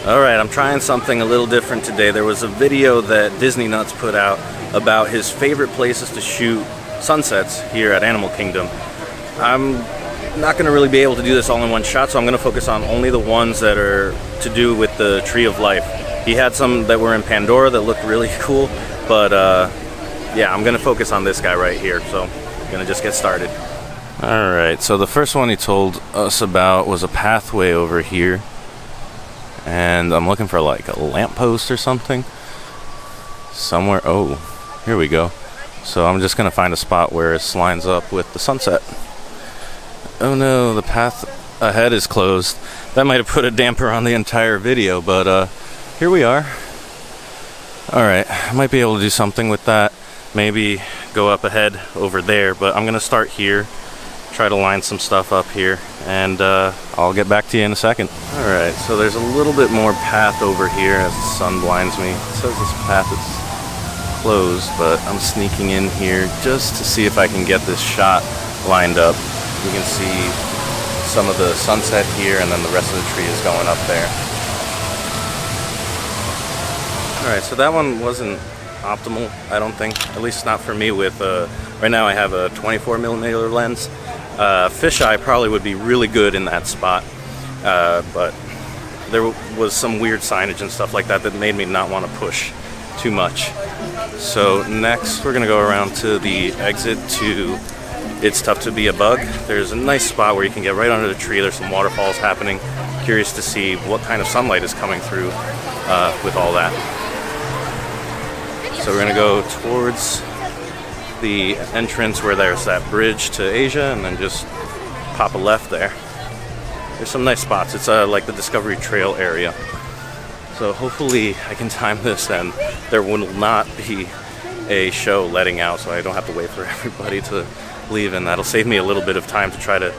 Alright, I'm trying something a little different today. There was a video that Disney Nuts put out about his favorite places to shoot sunsets here at Animal Kingdom. I'm not going to really be able to do this all in one shot, so I'm going to focus on only the ones that are to do with the Tree of Life. He had some that were in Pandora that looked really cool, but yeah, I'm going to focus on this guy right here, so I'm going to just get started. Alright, so the first one he told us about was a pathway over here. And I'm looking for like a lamppost or something somewhere. Oh, here we go. So I'm just gonna find a spot where it lines up with the sunset. Oh no, the path ahead is closed. That might have put a damper on the entire video, but here we are. Alright, I might be able to do something with that. Maybe go up ahead over there, but I'm gonna start here, try to line some stuff up here, and I'll get back to you in a second. Alright, so there's a little bit more path over here as the sun blinds me. It says this path is closed, but I'm sneaking in here just to see if I can get this shot lined up. You can see some of the sunset here, and then the rest of the tree is going up there. Alright, so that one wasn't optimal, I don't think. At least not for me with, right now I have a 24mm lens. Fisheye probably would be really good in that spot, but there was some weird signage and stuff like that that made me not want to push too much. So next we're gonna go around to the exit to It's Tough to Be a Bug. There's a nice spot where you can get right under the tree. There's some waterfalls happening. Curious to see what kind of sunlight is coming through with all that. So we're gonna go towards the entrance where there's that bridge to Asia, and then just pop a left there. There's some nice spots. It's like the Discovery Trail area. So hopefully I can time this and there will not be a show letting out, so I don't have to wait for everybody to leave, and that'll save me a little bit of time to try to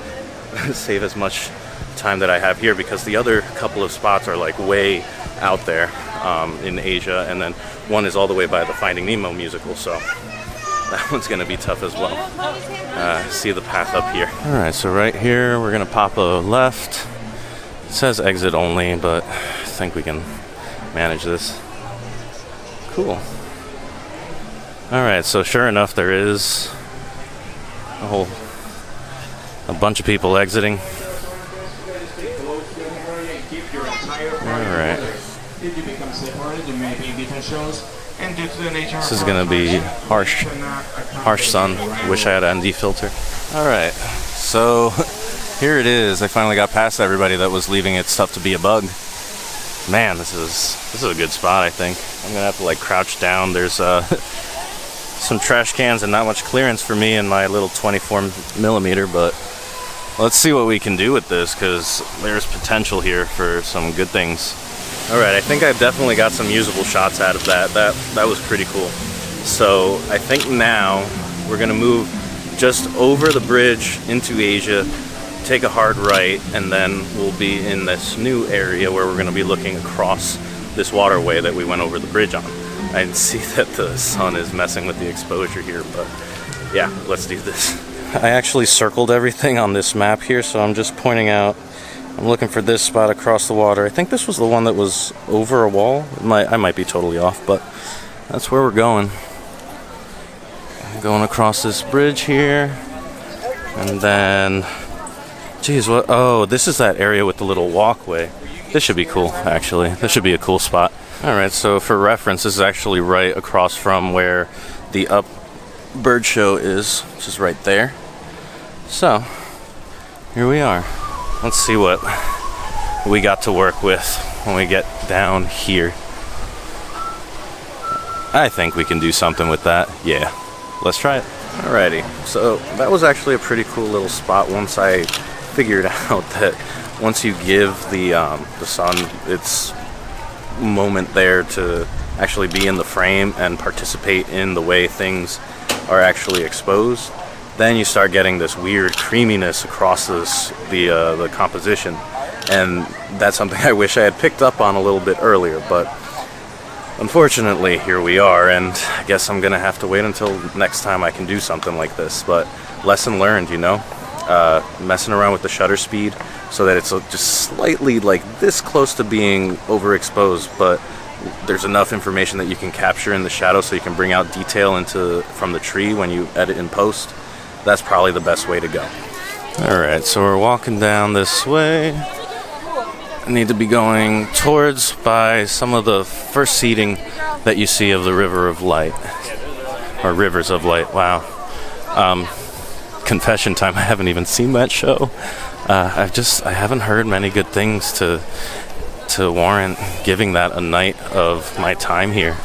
save as much time that I have here, because the other couple of spots are like way out there in Asia, and then one is all the way by the Finding Nemo musical, so that one's going to be tough as well. See the path up here. Alright, so right here we're going to pop a left. It says exit only, but I think we can manage this. Cool. Alright, so sure enough there is a bunch of people exiting. Alright. This is gonna be harsh sun. Wish I had an ND filter. Alright, so here it is. I finally got past everybody that was leaving It's Tough to Be a Bug. Man, this is a good spot, I think. I'm gonna have to like crouch down. There's some trash cans and not much clearance for me in my little 24mm, but let's see what we can do with this, because there's potential here for some good things. Alright, I think I've definitely got some usable shots out of that. That was pretty cool. So I think now we're gonna move just over the bridge into Asia, take a hard right, and then we'll be in this new area where we're gonna be looking across this waterway that we went over the bridge on. I see that the sun is messing with the exposure here, but yeah, let's do this. I actually circled everything on this map here, so I'm just pointing out. I'm looking for this spot across the water. I think this was the one that was over a wall. I might be totally off, but that's where we're going. Going across this bridge here, and then, geez, what? Oh, this is that area with the little walkway. This should be cool, actually. This should be a cool spot. Alright, so for reference, this is actually right across from where the Up bird show is, which is right there. So, here we are. Let's see what we got to work with when we get down here. I think we can do something with that. Yeah, let's try it. Alrighty, so that was actually a pretty cool little spot once I figured out that once you give the sun its moment there to actually be in the frame and participate in the way things are actually exposed, then you start getting this weird creaminess across the composition, and that's something I wish I had picked up on a little bit earlier, but unfortunately here we are, and I guess I'm gonna have to wait until next time I can do something like this. But lesson learned, you know. messing around with the shutter speed so that it's just slightly like this close to being overexposed, but there's enough information that you can capture in the shadow so you can bring out detail from the tree when you edit in post. That's probably the best way to go. Alright, so we're walking down this way. I need to be going towards by some of the first seating that you see of the River of Light. Or Rivers of Light, wow. Confession time, I haven't even seen that show. I haven't heard many good things to warrant giving that a night of my time here.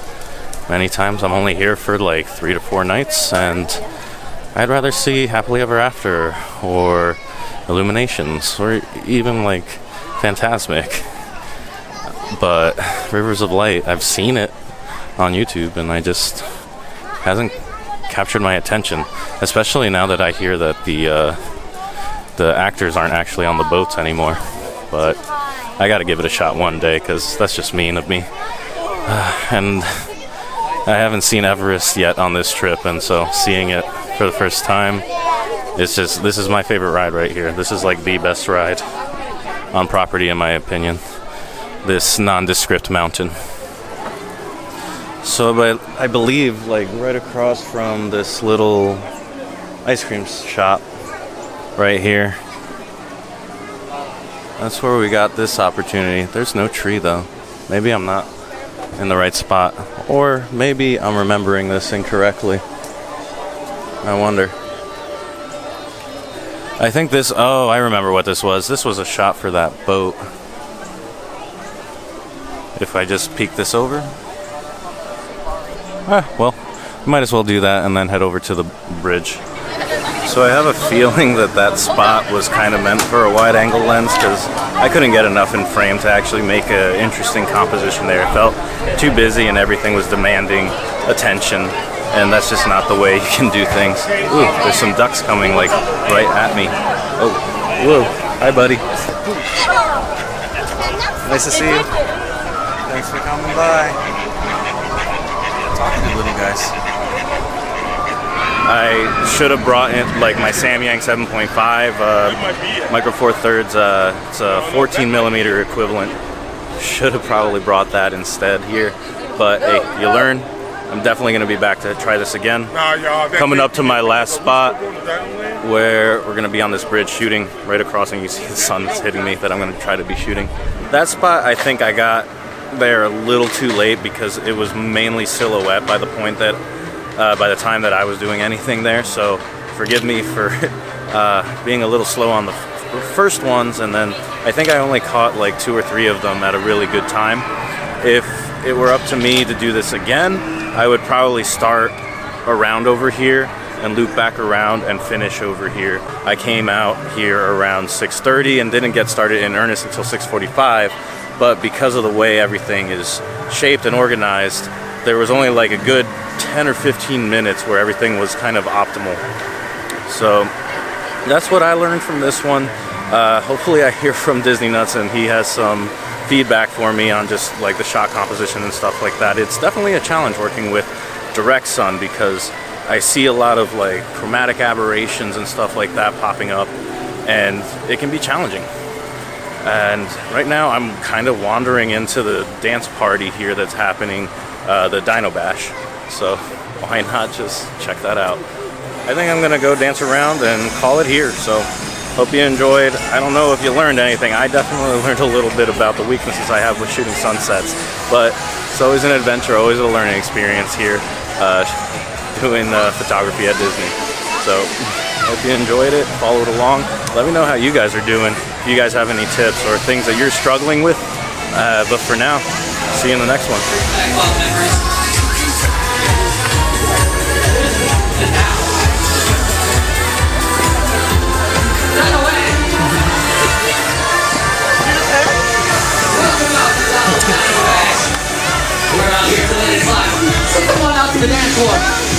Many times I'm only here for like 3 to 4 nights, and I'd rather see Happily Ever After or Illuminations or even like Fantasmic. But Rivers of Light, I've seen it on YouTube and I just hasn't captured my attention, especially now that I hear that the actors aren't actually on the boats anymore. But I gotta give it a shot one day, because that's just mean of me. And I haven't seen Everest yet on this trip, and so seeing it for the first time, this is my favorite ride right here. This is like the best ride on property in my opinion. This nondescript mountain. So I believe like right across from this little ice cream shop right here, that's where we got this opportunity. There's no tree though. Maybe I'm not in the right spot, or maybe I'm remembering this incorrectly. I wonder. I think I remember what this was. This was a shot for that boat. If I just peek this over. Well, might as well do that and then head over to the bridge. So I have a feeling that spot was kind of meant for a wide angle lens, because I couldn't get enough in frame to actually make an interesting composition there. It felt too busy and everything was demanding attention, and that's just not the way you can do things. Ooh, there's some ducks coming like right at me. Oh, whoa, hi buddy. Nice to see you. Thanks for coming by. Talking to little guys. I should have brought in like my Samyang 7.5 Micro Four Thirds. It's a 14 millimeter equivalent. Should have probably brought that instead here, but hey, you learn. I'm definitely going to be back to try this again. Coming up to my last spot, where we're going to be on this bridge shooting right across, and you see the sun that's hitting me that I'm going to try to be shooting. That spot, I think I got there a little too late because it was mainly silhouette by the point that by the time that I was doing anything there, so forgive me for being a little slow on the first ones, and then I think I only caught like 2 or 3 of them at a really good time. If it were up to me to do this again, I would probably start around over here and loop back around and finish over here. I came out here around 6:30 and didn't get started in earnest until 6:45, but because of the way everything is shaped and organized, there was only like a good 10 or 15 minutes where everything was kind of optimal. So that's what I learned from this one. Hopefully I hear from Disney Nuts and he has some feedback for me on just like the shot composition and stuff like that. It's definitely a challenge working with direct sun, because I see a lot of like chromatic aberrations and stuff like that popping up, and it can be challenging. And right now I'm kind of wandering into the dance party here that's happening, the Dino Bash. So why not just check that out? I think I'm gonna go dance around and call it here. So hope you enjoyed. I don't know if you learned anything. I definitely learned a little bit about the weaknesses I have with shooting sunsets, but it's always an adventure, always a learning experience here, doing photography at Disney. So hope you enjoyed it, followed along. Let me know how you guys are doing, if you guys have any tips or things that you're struggling with. But for now, see you in the next one. We're out here to let it fly. Come on out to the dance floor.